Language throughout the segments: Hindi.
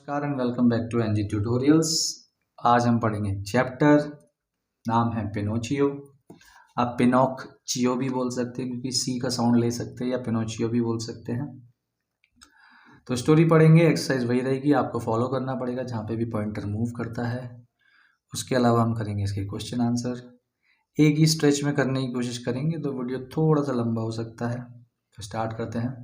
नमस्कार and welcome back to NG tutorials. आज हम पढ़ेंगे चैप्टर, नाम है पिनोचियो। आप पिनोचियो भी बोल सकते हैं क्योंकि सी का साउंड ले सकते हैं, या पिनोचियो भी बोल सकते हैं। तो स्टोरी पढ़ेंगे, एक्सरसाइज वही रहेगी, आपको फॉलो करना पड़ेगा जहाँ पे भी पॉइंटर मूव करता है। उसके अलावा हम करेंगे इसके क्वेश्चन आंसर, एक ही स्ट्रेच में करने की कोशिश करेंगे, तो वीडियो थोड़ा सा लंबा हो सकता है। तो स्टार्ट करते हैं।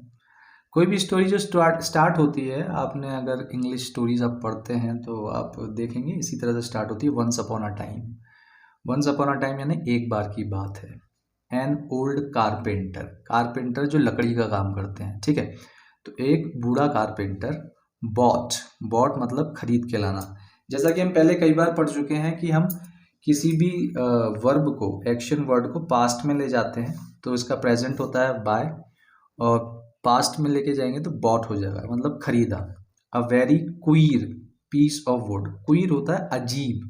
कोई भी स्टोरी जो स्टार्ट होती है, आपने अगर इंग्लिश स्टोरीज आप पढ़ते हैं तो आप देखेंगे इसी तरह से स्टार्ट होती है। Once upon a time, once upon a time यानी एक बार की बात है। एन ओल्ड कारपेंटर, कारपेंटर जो लकड़ी का काम करते हैं, ठीक है। तो एक बूढ़ा कारपेंटर बॉट, बॉट मतलब खरीद के लाना। जैसा कि हम पहले कई बार पढ़ चुके हैं कि हम किसी भी वर्ब को, एक्शन वर्ड को पास्ट में ले जाते हैं तो इसका प्रेजेंट होता है बाय, और पास्ट में लेके जाएंगे तो बॉट हो जाएगा, मतलब खरीदा। A very queer piece of wood, queer होता है अजीब,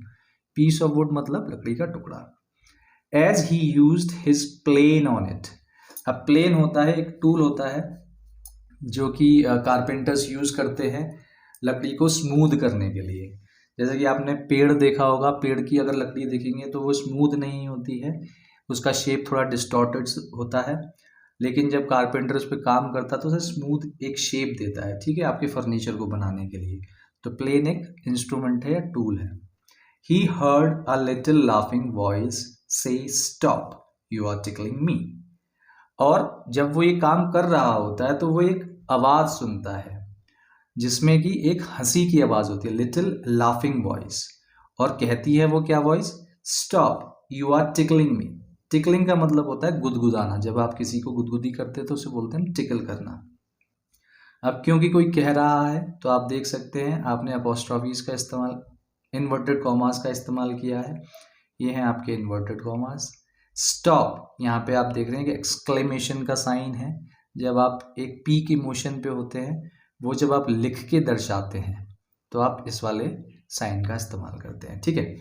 पीस ऑफ वुड मतलब लकड़ी का टुकड़ा। As he used his plane on it. अब प्लेन होता है एक टूल होता है जो कि कारपेंटर्स यूज करते हैं लकड़ी को स्मूथ करने के लिए। जैसे कि आपने पेड़ देखा होगा, पेड़ की अगर लकड़ी देखेंगे तो वो स्मूथ नहीं होती है, उसका शेप थोड़ा डिस्टॉर्टेड होता है। लेकिन जब कारपेंटर उस पर काम करता है तो उसे स्मूथ एक शेप देता है, ठीक है, आपके फर्नीचर को बनाने के लिए। तो प्लेन एक इंस्ट्रूमेंट है या टूल है। He heard a little laughing voice से स्टॉप, यू आर टिकलिंग मी। और जब वो ये काम कर रहा होता है तो वो एक आवाज सुनता है जिसमें कि एक हंसी की आवाज होती है, लिटिल लाफिंग वॉइस। और कहती है वो क्या voice, stop you are tickling me. Tickling का मतलब होता है गुदगुदाना, जब आप किसी को गुदगुदी करते हैं तो उसे बोलते हैं टिकल करना। अब क्योंकि कोई कह रहा है तो आप देख सकते हैं आपने अपोस्ट्रॉफीज का इस्तेमाल, इन्वर्टेड कॉमास का इस्तेमाल किया है। ये हैं आपके इन्वर्टेड कॉमास। स्टॉप, यहाँ पे आप देख रहे हैं कि एक्सक्लेमेशन का साइन है। जब आप एक पी की मोशन पे होते हैं, वो जब आप लिख के दर्शाते हैं तो आप इस वाले साइन का इस्तेमाल करते हैं, ठीक है।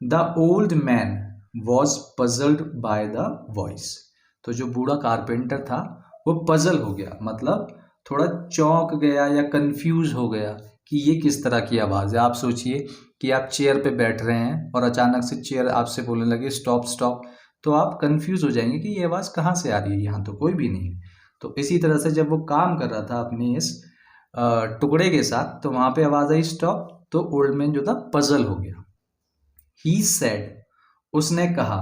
The old man was puzzled by the voice. तो जो बूढ़ा कारपेंटर था वो पजल हो गया, मतलब थोड़ा चौंक गया या कंफ्यूज हो गया कि ये किस तरह की आवाज़ है। आप सोचिए कि आप चेयर पे बैठ रहे हैं और अचानक से चेयर आपसे बोलने लगे स्टॉप स्टॉप, तो आप कंफ्यूज हो जाएंगे कि ये आवाज़ कहाँ से आ रही है, यहाँ तो कोई भी नहीं है। तो इसी तरह से जब वो काम कर रहा था अपने इस टुकड़े के साथ, तो वहाँ पे आवाज़ आई स्टॉप, तो ओल्ड मैन जो था पजल हो गया। ही सेड, उसने कहा,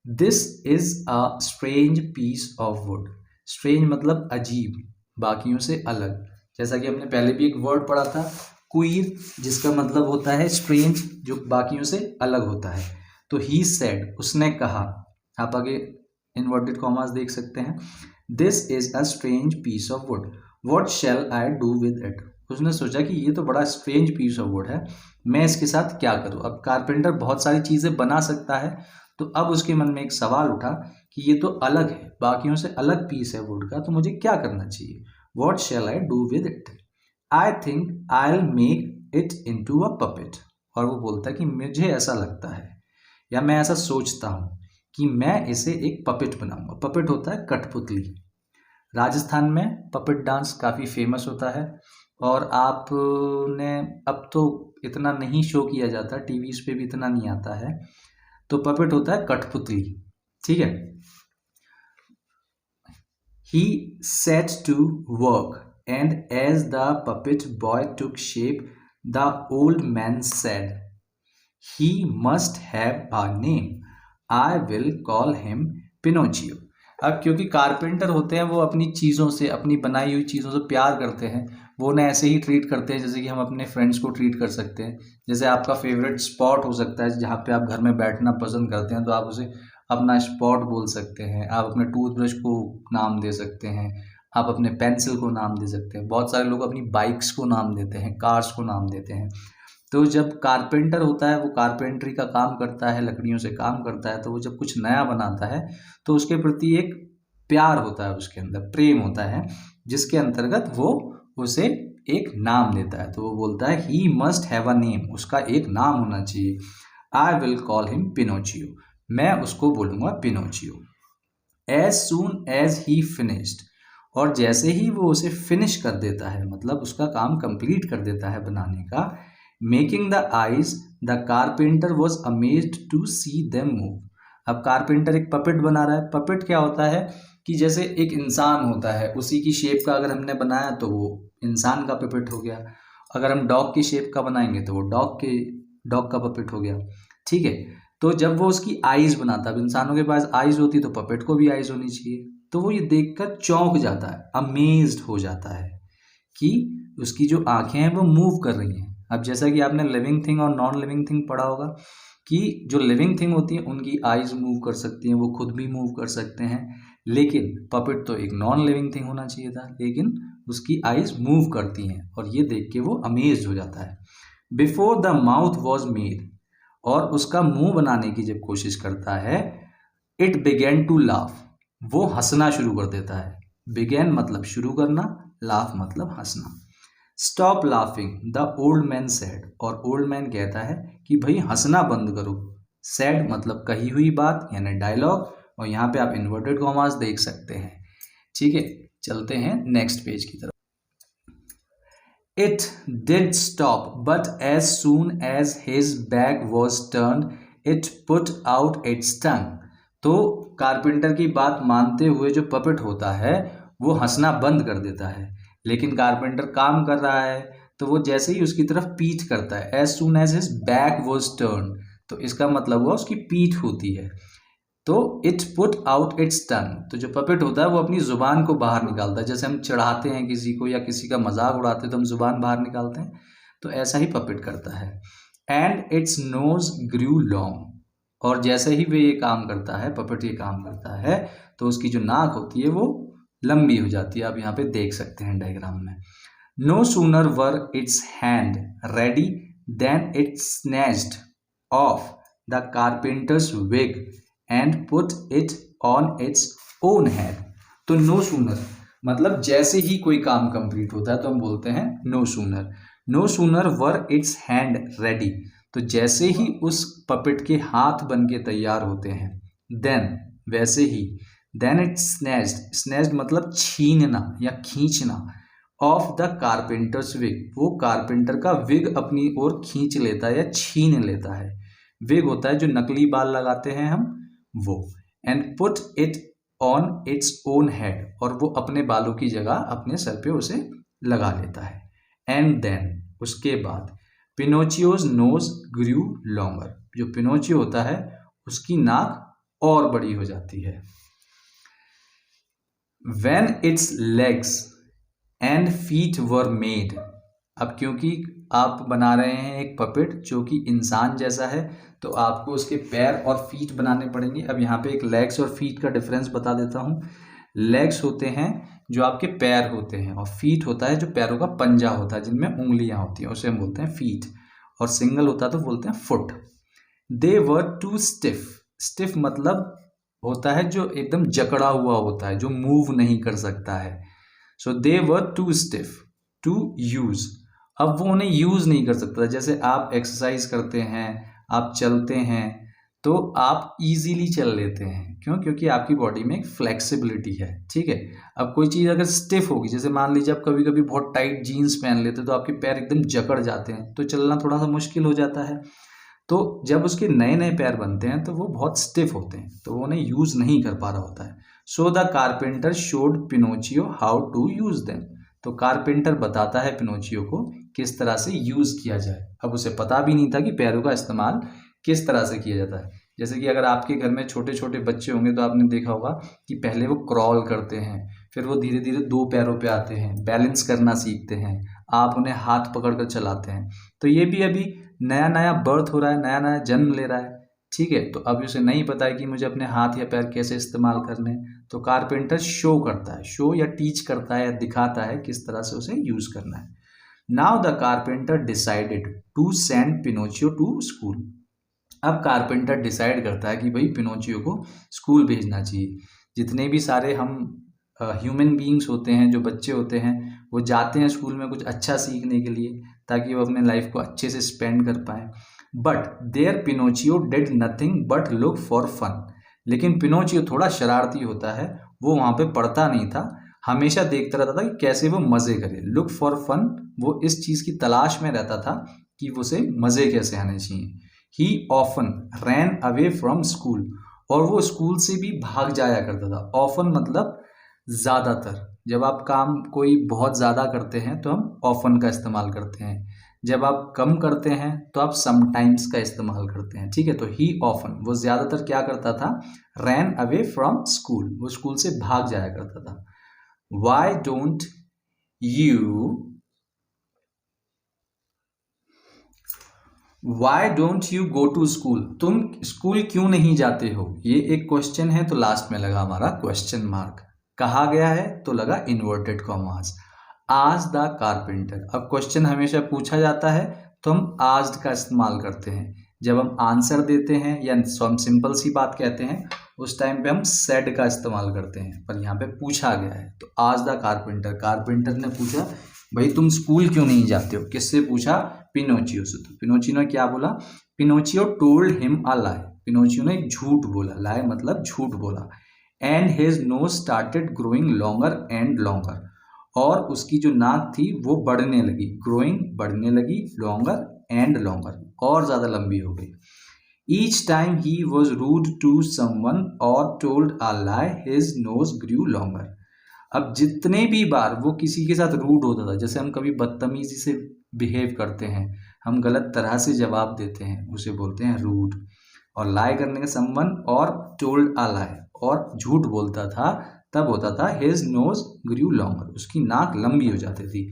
this is a strange piece of wood. Strange मतलब अजीब, बाकियों से अलग। जैसा कि हमने पहले भी एक वर्ड पढ़ा था क्वीर, जिसका मतलब होता है स्ट्रेंज, जो बाकियों से अलग होता है। तो ही सेड, उसने कहा, आप आगे इन्वर्टेड कॉमास देख सकते हैं, this is a strange piece of wood, what shall I do with it. उसने सोचा कि ये तो बड़ा स्ट्रेंज पीस ऑफ वुड है, मैं इसके साथ क्या करूं। अब कारपेंटर बहुत सारी चीजें बना सकता है, तो अब उसके मन में एक सवाल उठा कि ये तो अलग है, बाकियों से अलग पीस है वुड का, तो मुझे क्या करना चाहिए। What shall I do with it, I think I will make it into a puppet. और वो बोलता है कि मुझे ऐसा लगता है या मैं ऐसा सोचता हूँ कि मैं इसे एक पपेट बनाऊंगा। पपेट होता है कठपुतली। राजस्थान में पपेट डांस काफ़ी फेमस होता है, और आपने अब तो इतना नहीं शो किया जाता, टीवीज पे भी इतना नहीं आता है। तो पपेट होता है कठपुतली, ठीक है। He set to work and as the puppet boy took shape, the old man said, he must have a name, I will call him Pinocchio. अब क्योंकि कारपेंटर होते हैं वो अपनी चीज़ों से, अपनी बनाई हुई चीज़ों से प्यार करते हैं, वो उन्हें ऐसे ही ट्रीट करते हैं जैसे कि हम अपने फ्रेंड्स को ट्रीट कर सकते हैं। जैसे आपका फेवरेट स्पॉट हो सकता है जहाँ पे आप घर में बैठना पसंद करते हैं, तो आप उसे अपना स्पॉट बोल सकते हैं। आप अपने टूथब्रश को नाम दे सकते हैं, आप अपने पेंसिल को नाम दे सकते हैं। बहुत सारे लोग अपनी बाइक्स को नाम देते हैं, कार्स को नाम देते हैं। तो जब कारपेंटर होता है वो कारपेंट्री का काम करता है, लकड़ियों से काम करता है, तो वो जब कुछ नया बनाता है तो उसके प्रति एक प्यार होता है, उसके अंदर प्रेम होता है, जिसके अंतर्गत वो उसे एक नाम देता है। तो वो बोलता है he must have a name, उसका एक नाम होना चाहिए। I will call him Pinocchio, मैं उसको बोलूंगा Pinocchio. As soon as he finished, और जैसे ही वो उसे फिनिश कर देता है, मतलब उसका काम कंप्लीट कर देता है बनाने का, making the eyes, the carpenter was amazed to see them move. अब कारपेंटर एक पपेट बना रहा है। पपेट क्या होता है कि जैसे एक इंसान होता है, उसी की शेप का अगर हमने बनाया तो वो इंसान का पपेट हो गया। अगर हम डॉग की शेप का बनाएंगे तो वो डॉग का पपेट हो गया। ठीक है, तो जब वो उसकी आईज बनाता है, अब इंसानों के पास आईज होती तो पपेट को भी आईज होनी चाहिए, तो वो ये देखकर चौंक जाता है, अमेज्ड हो जाता है कि उसकी जो आंखें हैं वो मूव कर रही हैं। अब जैसा कि आपने लिविंग थिंग और नॉन लिविंग थिंग पढ़ा होगा कि जो लिविंग थिंग होती है उनकी आईज मूव कर सकती हैं, वो खुद भी मूव कर सकते हैं, लेकिन पपेट तो एक नॉन लिविंग थिंग होना चाहिए था, लेकिन उसकी आईज मूव करती हैं और ये देख के वो अमेज्ड हो जाता है। Before the mouth was made, और उसका मुंह बनाने की जब कोशिश करता है, इट बिगेन टू लाफ, वो हंसना शुरू कर देता है। बिगेन मतलब शुरू करना, लाफ मतलब हंसना। Stop laughing the old man said, और ओल्ड मैन कहता है कि भाई हंसना बंद करो। सेड मतलब कही हुई बात यानी डायलॉग, और यहाँ पे आप इन्वर्टेड कॉमास देख सकते हैं। ठीक है, चलते हैं नेक्स्ट पेज की तरफ। It did stop, but as soon as his back was turned, it put out its tongue. तो कारपेंटर की बात मानते हुए जो पपेट होता है वो हंसना बंद कर देता है, लेकिन कारपेंटर काम कर रहा है तो वो जैसे ही उसकी तरफ पीठ करता है, as soon as his back was turned, तो इसका मतलब हुआ उसकी पीठ होती है, तो इट पुट आउट इट्स टंग, तो जो पपेट होता है वो अपनी जुबान को बाहर निकालता है। जैसे हम चढ़ाते हैं किसी को या किसी का मजाक उड़ाते हैं तो हम जुबान बाहर निकालते हैं, तो ऐसा ही पपेट करता है। And its nose grew long, और जैसे ही वे ये काम करता है, पपेट ये काम करता है, तो उसकी जो नाक होती है वो लंबी हो जाती है। आप यहाँ पे देख सकते हैं डायग्राम में। No sooner were its hand ready then it snatched off the carpenter's wig and put it on its own head. तो नो सूनर मतलब जैसे ही कोई काम कंप्लीट होता है तो हम बोलते हैं no sooner. No sooner were its hand ready, तो जैसे ही उस पपेट के हाथ बन के तैयार होते हैं, देन वैसे ही, देन इट स्नैच्ड, स्नैच्ड मतलब छीनना या खींचना, ऑफ द कारपेंटर्स विग, वो कारपेंटर का विग अपनी ओर खींच लेता है या छीन लेता है। विग होता है जो नकली बाल लगाते हैं हम, वो। And put it on its own head, और वो अपने बालों की जगह अपने सर पे उसे लगा लेता है। एंड देन उसके बाद पिनोचियोज नोज ग्रू लॉन्गर, जो पिनोचियो होता है उसकी नाक और बड़ी हो जाती है। When it's legs and feet were made, अब क्योंकि आप बना रहे हैं एक पपेट जो कि इंसान जैसा है, तो आपको उसके पैर और फीट बनाने पड़ेंगे। अब यहाँ पे एक लेग्स और फीट का डिफरेंस बता देता हूँ। लेग्स होते हैं जो आपके पैर होते हैं, और फीट होता है जो पैरों का पंजा होता है जिनमें उंगलियां होती हैं, उसे हम बोलते हैं फीट, और सिंगल होता है तो बोलते हैं foot. They were too stiff, stiff मतलब होता है जो एकदम जकड़ा हुआ होता है, जो मूव नहीं कर सकता है। सो दे were too stiff to use, अब वो उन्हें यूज नहीं कर सकता। जैसे आप एक्सरसाइज करते हैं, आप चलते हैं, तो आप इजीली चल लेते हैं, क्यों? क्योंकि आपकी बॉडी में एक फ्लेक्सिबिलिटी है। ठीक है, अब कोई चीज़ अगर स्टिफ होगी, जैसे मान लीजिए आप कभी कभी बहुत टाइट जीन्स पहन लेते हैं तो आपके पैर एकदम जकड़ जाते हैं, तो चलना थोड़ा सा मुश्किल हो जाता है। तो जब उसके नए नए पैर बनते हैं तो वो बहुत स्टिफ होते हैं, तो वो उन्हें यूज नहीं कर पा रहा होता है। So the carpenter showed Pinocchio how to use them, तो कारपेंटर बताता है पिनोचियो को किस तरह से यूज किया जाए। अब उसे पता भी नहीं था कि पैरों का इस्तेमाल किस तरह से किया जाता है। जैसे कि अगर आपके घर में छोटे छोटे बच्चे होंगे तो आपने देखा होगा कि पहले वो क्रॉल करते हैं, फिर वो धीरे धीरे दो पैरों पे आते हैं, बैलेंस करना सीखते हैं, आप उन्हें हाथ पकड़कर चलाते हैं। तो ये भी अभी नया नया बर्थ हो रहा है, नया नया जन्म ले रहा है। ठीक है, तो अभी उसे नहीं पता है कि मुझे अपने हाथ या पैर कैसे इस्तेमाल करने, तो कारपेंटर शो करता है, शो या टीच करता है या दिखाता है किस तरह से उसे यूज करना है। Now the carpenter decided to send Pinocchio to school, अब कारपेंटर डिसाइड करता है कि भाई पिनोचियो को स्कूल भेजना चाहिए। जितने भी सारे हम ह्यूमन बीइंग्स होते हैं, जो बच्चे होते हैं, वो जाते हैं स्कूल में कुछ अच्छा सीखने के लिए, ताकि वो अपने लाइफ को अच्छे से स्पेंड कर पाए। But there Pinocchio did nothing but look for fun, लेकिन पिनोचियो थोड़ा शरारती होता है, वो वहाँ पे पढ़ता नहीं था, हमेशा देखता रहता था कि कैसे वो मजे करे। लुक फॉर फन, वो इस चीज की तलाश में रहता था कि उसे मजे कैसे आने चाहिए। ही often rain away from school, और वो स्कूल से भी भाग जाया करता था। ऑफन मतलब ज्यादातर। जब आप काम कोई बहुत ज्यादा करते हैं तो हम ऑफन का इस्तेमाल करते हैं, जब आप कम करते हैं तो आप समटाइम्स का इस्तेमाल करते हैं। ठीक है, तो ही ऑफन वो ज्यादातर क्या करता था, रैन अवे फ्रॉम स्कूल, वो स्कूल से भाग जाया करता था। Why don't you go to school, तुम स्कूल क्यों नहीं जाते हो। ये एक क्वेश्चन है तो लास्ट में लगा हमारा क्वेश्चन मार्क। कहा गया है तो लगा इन्वर्टेड कॉमास। आज द कारपेंटर, अब क्वेश्चन हमेशा पूछा जाता है तो हम आज का इस्तेमाल करते हैं। जब हम आंसर देते हैं या हम सिंपल सी बात कहते हैं उस टाइम पे हम सेड का इस्तेमाल करते हैं, पर यहाँ पे पूछा गया है तो आज द कारपेंटर, कारपेंटर ने पूछा भाई तुम स्कूल क्यों नहीं जाते हो। किससे पूछा, पिनोचियो से। तो पिनोचियो ने क्या बोला, Pinocchio told him a lie, Pinocchio ने एक झूठ बोला, लाई मतलब झूठ बोला। And his nose started growing longer and longer, और उसकी जो नाक थी वो बढ़ने लगी, ग्रोइंग बढ़ने लगी, लॉन्गर एंड लॉन्गर और ज्यादा लंबी हो गई। Each time he was rude to someone और told a lie his nose grew longer. अब जितने भी बार वो किसी के साथ रूड होता था, जैसे हम कभी बदतमीजी से बिहेव करते हैं, हम गलत तरह से जवाब देते हैं, उसे बोलते हैं रूड। और लाई करने का समवन और टोल्ड अ लाई, और झूठ बोलता था तब होता था हिज नोज ग्रू लॉन्गर, उसकी नाक लंबी हो जाती थी।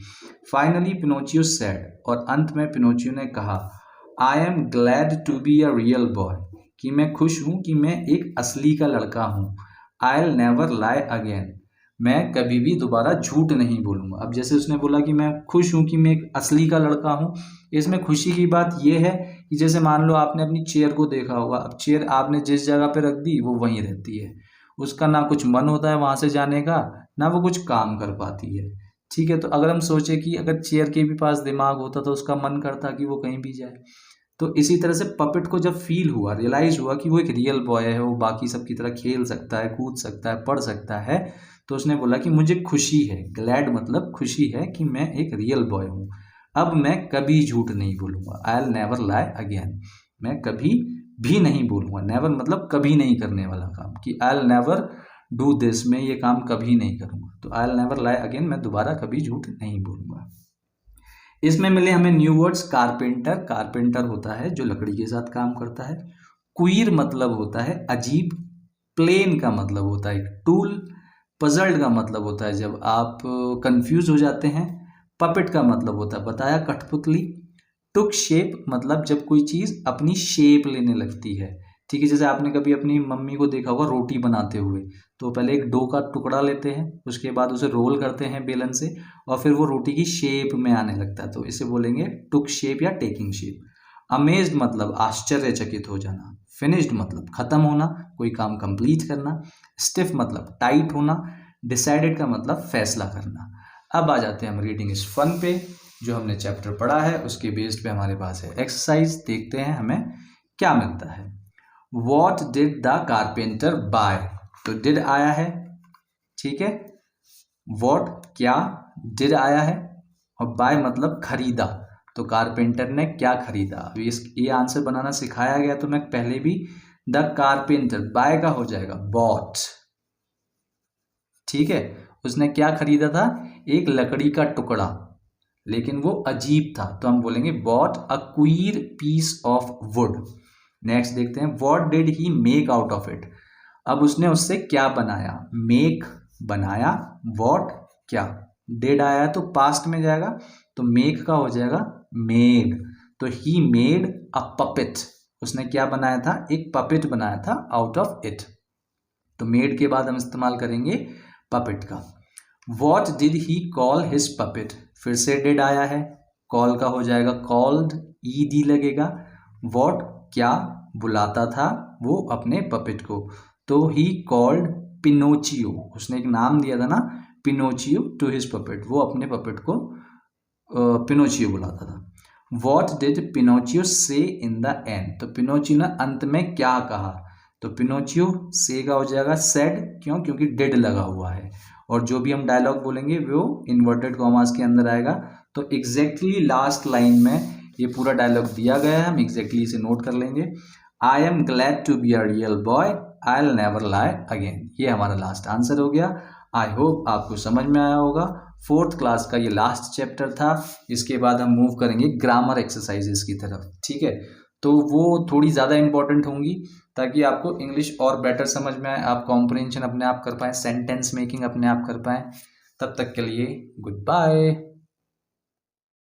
फाइनली पिनोचियो सेड, और अंत में पिनोचियो ने कहा, I am glad to be a real boy, कि मैं खुश हूं कि मैं एक असली का लड़का हूं। आई विल नेवर लाई अगेन, मैं कभी भी दोबारा झूठ नहीं बोलूंगा। अब जैसे उसने बोला कि मैं खुश हूं कि मैं एक असली का लड़का हूं, इसमें खुशी की बात यह है कि जैसे मान लो आपने अपनी चेयर को देखा होगा, अब चेयर आपने जिस जगह पे रख दी वो वहीं रहती है, उसका ना कुछ मन होता है वहां से जाने का, ना वो कुछ काम कर पाती है। ठीक है, तो अगर हम सोचे कि अगर चेयर के भी पास दिमाग होता तो उसका मन करता कि वो कहीं भी जाए। तो इसी तरह से पपेट को जब फील हुआ, रियलाइज हुआ कि वो एक रियल बॉय है, वो बाकी सब की तरह खेल सकता है, कूद सकता है, पढ़ सकता है, तो उसने बोला कि मुझे खुशी है, ग्लैड मतलब खुशी है कि मैं एक रियल बॉय हूँ, अब मैं कभी झूठ नहीं बोलूंगा। आई विल नेवर लाई अगेन, मैं कभी भी नहीं बोलूंगा। नेवर मतलब कभी नहीं करने वाला काम, कि आई विल नेवर डू दिस, मैं ये काम कभी नहीं करूंगा। तो आई विल नेवर लाई अगेन, मैं दोबारा कभी झूठ नहीं बोलूंगा। इसमें मिले हमें न्यू वर्ड्स। कारपेंटर, कारपेंटर होता है जो लकड़ी के साथ काम करता है। क्वीर मतलब होता है अजीब। प्लेन का मतलब होता है टूल। पजल्ड का मतलब होता है जब आप कंफ्यूज हो जाते हैं। पपेट का मतलब होता है बताया, कठपुतली। टुक शेप मतलब जब कोई चीज अपनी शेप लेने लगती है। ठीक है, जैसे आपने कभी अपनी मम्मी को देखा होगा रोटी बनाते हुए, तो पहले एक डो का टुकड़ा लेते हैं, उसके बाद उसे रोल करते हैं बेलन से, और फिर वो रोटी की शेप में आने लगता है, तो इसे बोलेंगे टुक शेप या टेकिंग शेप। अमेज्ड मतलब आश्चर्यचकित हो जाना। फिनिश्ड मतलब खत्म होना, कोई काम कंप्लीट करना। स्टिफ मतलब टाइट होना। डिसाइडेड का मतलब फैसला करना। अब आ जाते हैं हम रीडिंग इज फन पे। जो हमने चैप्टर पढ़ा है उसके बेस्ड पे हमारे पास है एक्सरसाइज। देखते हैं हमें क्या मिलता है। What did the carpenter buy, तो डिड आया है, ठीक है। वॉट क्या, डिड आया है, और बाय मतलब खरीदा, तो कारपेंटर ने क्या खरीदा। अभी ये आंसर बनाना सिखाया गया तो मैं पहले भी, द कारपेंटर बाय का हो जाएगा बॉट, ठीक है। उसने क्या खरीदा था, एक लकड़ी का टुकड़ा, लेकिन वो अजीब था, तो हम बोलेंगे bought a queer piece of wood. Next देखते हैं, what did he make out of it. अब उसने उससे क्या बनाया, मेक बनाया, व्हाट क्या, डिड आया तो पास्ट में जाएगा, तो मेक का हो जाएगा मेड, तो ही मेड अ पपेट, उसने क्या बनाया था, एक पपेट बनाया था आउट ऑफ इट। तो मेड के बाद हम इस्तेमाल करेंगे पपेट का। What did he call his puppet, फिर से डिड आया है, कॉल का हो जाएगा कॉल्ड, ईडी लगेगा। वॉट क्या बुलाता था वो अपने पपेट को, तो ही कॉल्ड पिनोचियो, उसने एक नाम दिया था ना पिनोचियो टू हिज पपेट, वो अपने पपेट को पिनोचियो बुलाता था। वॉट डिड पिनोचियो से इन द एंड, तो पिनोचियो ने अंत में क्या कहा, तो पिनोचियो से का हो जाएगा सेड, क्यों, क्योंकि डिड लगा हुआ है, और जो भी हम डायलॉग बोलेंगे वो इन्वर्टेड कॉमास के अंदर आएगा। तो एग्जैक्टली लास्ट लाइन में ये पूरा डायलॉग दिया गया है, हम एग्जैक्टली इसे नोट कर लेंगे। I am glad to be a real boy, I will never lie again. ये हमारा लास्ट आंसर हो गया। आई होप आपको समझ में आया होगा। 4th क्लास का ये लास्ट चैप्टर था। इसके बाद हम मूव करेंगे ग्रामर एक्सरसाइजेस की तरफ, ठीक है। तो वो थोड़ी ज़्यादा इंपॉर्टेंट होंगी ताकि आपको इंग्लिश और बेटर समझ में आए, आप कॉम्प्रिहेंशन अपने आप कर पाएँ, सेंटेंस मेकिंग अपने आप कर पाएँ। तब तक के लिए गुड बाय।